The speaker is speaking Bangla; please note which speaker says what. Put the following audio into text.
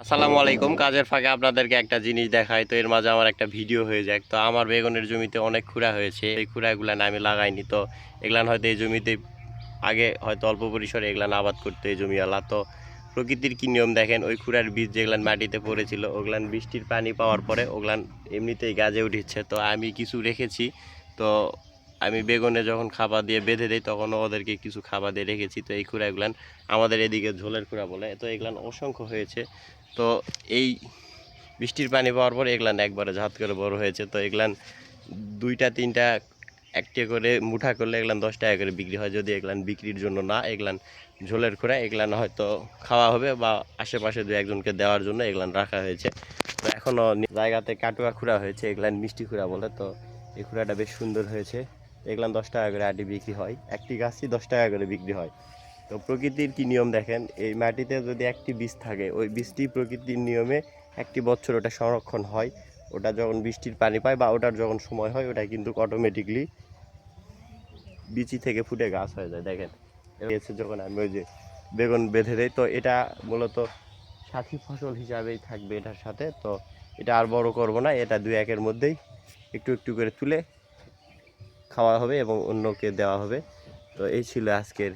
Speaker 1: আসসালামু আলাইকুম। কাজের ফাঁকে আপনাদেরকে একটা জিনিস দেখাই, তো এর মাঝে আমার একটা ভিডিও হয়ে যায়। তো আমার বেগুনের জমিতে অনেক খুরা হয়েছে, এই খুরাগুলান আমি লাগাইনি। তো এগুলান হয়তো এই জমিতে আগে হয়তো অল্প পরিসরে এগুলান আবাদ করতে এই জমিওয়ালা। তো প্রকৃতির কি নিয়ম দেখেন, ওই খুরার বীজ যেগুলান মাটিতে পড়েছিল ওগুলান বৃষ্টির পানি পাওয়ার পরে ওগুলান এমনিতেই গাছে উঠেছে। তো আমি কিছু রেখেছি, তো আমি বেগুনে যখন খাবার দিয়ে বেঁধে দিই তখন ওদেরকে কিছু খাবার দিয়ে রেখেছি। তো এই খুরাগুলান আমাদের এদিকে ঝোলের খুরা বলে। তো এগুলান অসংখ্য হয়েছে। তো এই বৃষ্টির পানি পাওয়ার পর এগুলান একবারে ঝাত করে বড় হয়েছে। তো এগুলান দুইটা তিনটা একটা করে মুঠা করলে এগুলান 10 টাকা করে বিক্রি হয়। যদি এগুলান বিক্রির জন্য না, এগুলান ঝোলের খোড়া, এগুলান হয়তো খাওয়া হবে বা আশেপাশে দু একজনকে দেওয়ার জন্য এগুলান রাখা হয়েছে। তো এখনও জায়গাতে কাটুয়া খুঁড়া হয়েছে, এগুলান মিষ্টি খুঁড়া বলে। তো এই খুঁড়াটা বেশ সুন্দর হয়েছে। এগুলান 10 টাকা করে আটি বিক্রি হয়, একটি গাছই 10 টাকা করে বিক্রি হয়। তো প্রকৃতির কি নিয়ম দেখেন, এই মাটিতে যদি একটি বীজ থাকে ওই বীজটি প্রকৃতির নিয়মে একটি বছর ওটা সংরক্ষণ হয়। ওটা যখন বৃষ্টির পানি পায় বা ওটার যখন সময় হয় ওটা কিন্তু অটোমেটিকলি বিচি থেকে ফুটে গাছ হয়ে যায়। দেখেন এসে যখন আমি ওই যে বেগুন বেঁধে দেই, তো এটা মূলত সাথী ফসল হিসাবেই থাকবে এটার সাথে। তো এটা আর বড় করব না, এটা 2-1-এর মধ্যেই একটু একটু করে তুলে খাওয়া হবে এবং অন্যকে দেওয়া হবে। তো এই ছিল আজকের